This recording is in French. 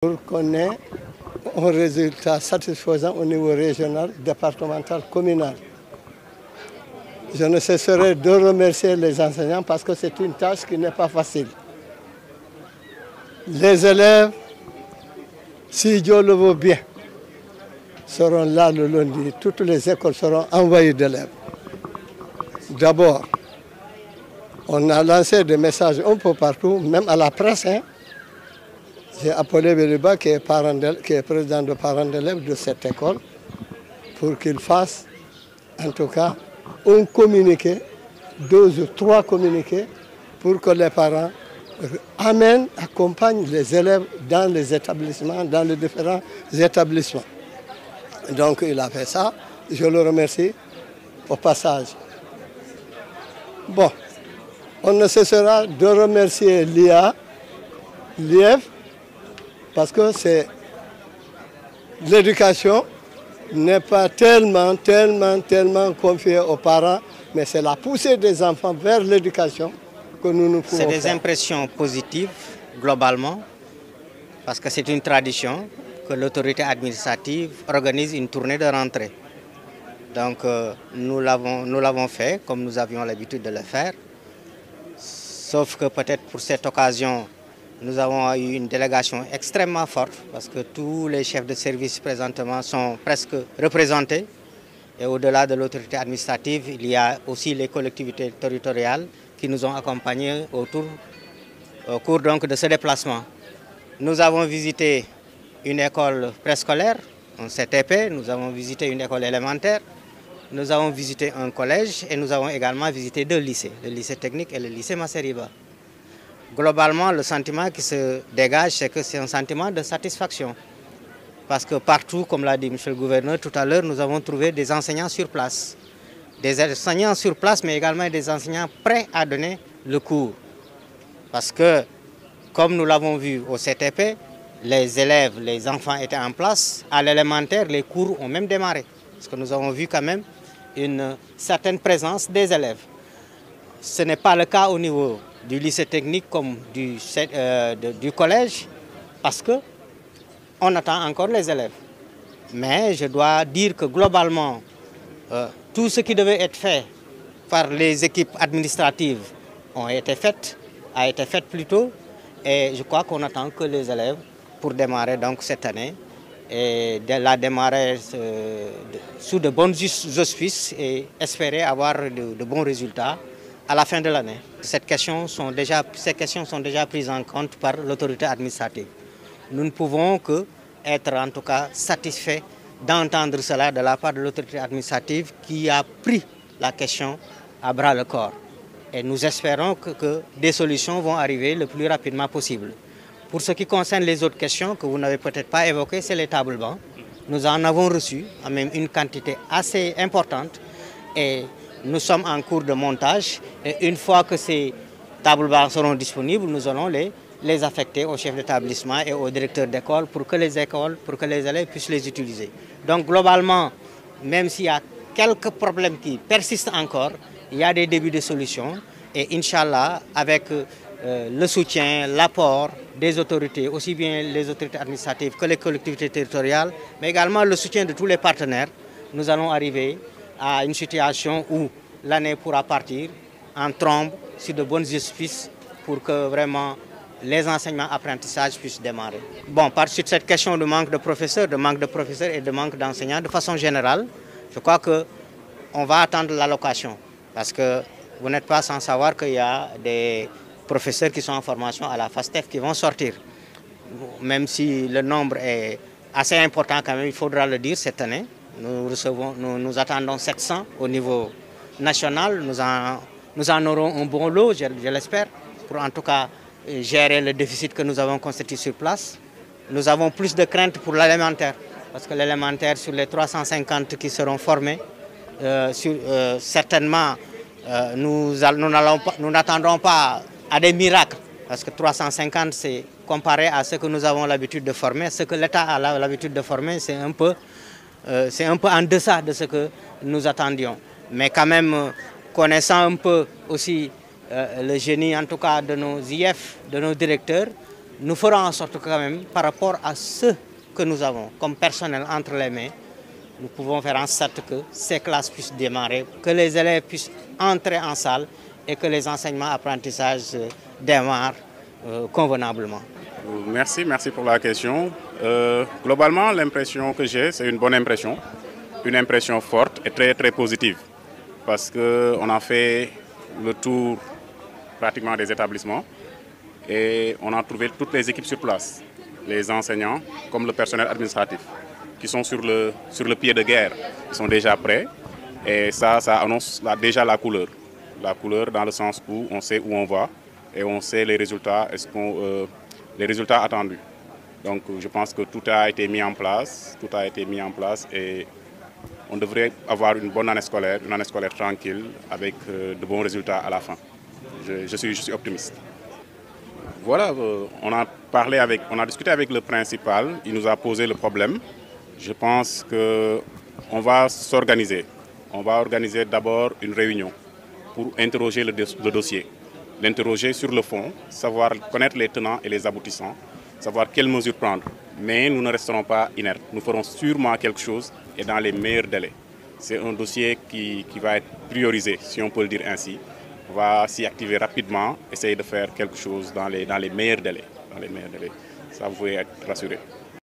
Pour qu'on ait un résultat satisfaisant au niveau régional, départemental, communal. Je ne cesserai de remercier les enseignants parce que c'est une tâche qui n'est pas facile. Les élèves, si Dieu le veut bien, seront là le lundi. Toutes les écoles seront envoyées d'élèves. D'abord, on a lancé des messages un peu partout, même à la presse. J'ai appelé Beriba, qui est président de parents d'élèves de cette école, pour qu'il fasse, en tout cas, un communiqué, 2 ou 3 communiqués, pour que les parents accompagnent les élèves dans les établissements, dans les différents établissements. Donc il a fait ça, je le remercie au passage. Bon, on ne cessera de remercier l'IEF, parce que l'éducation n'est pas tellement confiée aux parents, mais c'est la poussée des enfants vers l'éducation que nous pouvons faire. C'est des impressions positives, globalement, parce que c'est une tradition que l'autorité administrative organise une tournée de rentrée. Donc nous l'avons fait comme nous avions l'habitude de le faire, sauf que peut-être pour cette occasion, nous avons eu une délégation extrêmement forte parce que tous les chefs de service présentement sont presque représentés. Et au-delà de l'autorité administrative, il y a aussi les collectivités territoriales qui nous ont accompagnés au cours donc de ce déplacement. Nous avons visité une école préscolaire, un CTP, nous avons visité une école élémentaire, nous avons visité un collège et nous avons également visité 2 lycées, le lycée technique et le lycée Masseriba. Globalement, le sentiment qui se dégage, c'est que c'est un sentiment de satisfaction. Parce que partout, comme l'a dit M. le gouverneur tout à l'heure, nous avons trouvé des enseignants sur place. Des enseignants sur place, mais également des enseignants prêts à donner le cours. Parce que, comme nous l'avons vu au CTP, les élèves, les enfants étaient en place. À l'élémentaire, les cours ont même démarré. Parce que nous avons vu quand même une certaine présence des élèves. Ce n'est pas le cas au niveau du lycée technique comme du collège, parce qu'on attend encore les élèves. Mais je dois dire que globalement, tout ce qui devait être fait par les équipes administratives a été fait plus tôt, et je crois qu'on attend que les élèves pour démarrer donc cette année, et la démarrer sous de bons auspices et espérer avoir de bons résultats à la fin de l'année. Ces questions sont déjà prises en compte par l'autorité administrative. Nous ne pouvons que être en tout cas satisfaits d'entendre cela de la part de l'autorité administrative qui a pris la question à bras le corps. Et nous espérons que des solutions vont arriver le plus rapidement possible. Pour ce qui concerne les autres questions que vous n'avez peut-être pas évoquées, c'est les tables bancs. Nous en avons reçu même une quantité assez importante et nous sommes en cours de montage. Et une fois que ces tables bancs seront disponibles, nous allons les affecter aux chefs d'établissement et aux directeurs d'école pour que les élèves puissent les utiliser. Donc globalement, même s'il y a quelques problèmes qui persistent encore, il y a des débuts de solutions. Et Inch'Allah, avec le soutien, l'apport des autorités, aussi bien les autorités administratives que les collectivités territoriales, mais également le soutien de tous les partenaires, nous allons arriver à une situation où l'année pourra partir en trombe sur de bonnes auspices pour que vraiment les enseignements-apprentissages puissent démarrer. Bon, par suite de cette question de manque de professeurs et de manque d'enseignants, de façon générale, je crois qu'on va attendre l'allocation. Parce que vous n'êtes pas sans savoir qu'il y a des professeurs qui sont en formation à la FASTEF qui vont sortir. Même si le nombre est assez important quand même, il faudra le dire cette année. Nous attendons 700 au niveau national. Nous en aurons un bon lot, je l'espère, pour en tout cas gérer le déficit que nous avons constaté sur place. Nous avons plus de craintes pour l'élémentaire, parce que l'élémentaire, sur les 350 qui seront formés, certainement, nous n'attendrons pas à des miracles, parce que 350, c'est comparé à ce que nous avons l'habitude de former. Ce que l'État a l'habitude de former, c'est un peu en deçà de ce que nous attendions. Mais quand même, connaissant un peu aussi le génie, en tout cas de nos IF, de nos directeurs, nous ferons en sorte que quand même, par rapport à ce que nous avons comme personnel entre les mains, nous pouvons faire en sorte que ces classes puissent démarrer, que les élèves puissent entrer en salle et que les enseignements-apprentissages démarrent convenablement. Merci pour la question. Globalement, l'impression que j'ai, c'est une bonne impression. Une impression forte et très positive. Parce qu'on a fait le tour pratiquement des établissements et on a trouvé toutes les équipes sur place. Les enseignants comme le personnel administratif qui sont sur le pied de guerre. Ils sont déjà prêts et ça annonce déjà la couleur. La couleur dans le sens où on sait où on va et on sait les résultats, les résultats attendus. Donc je pense que tout a été mis en place et on devrait avoir une bonne année scolaire tranquille avec de bons résultats à la fin. Je suis optimiste. Voilà, on a discuté avec le principal, il nous a posé le problème. Je pense qu'on va s'organiser. On va organiser d'abord une réunion pour interroger le dossier, l'interroger sur le fond, savoir connaître les tenants et les aboutissants, savoir quelles mesures prendre. Mais nous ne resterons pas inertes. Nous ferons sûrement quelque chose et dans les meilleurs délais. C'est un dossier qui va être priorisé, si on peut le dire ainsi. On va s'y activer rapidement, essayer de faire quelque chose dans les meilleurs délais. Ça, vous pouvez être rassuré.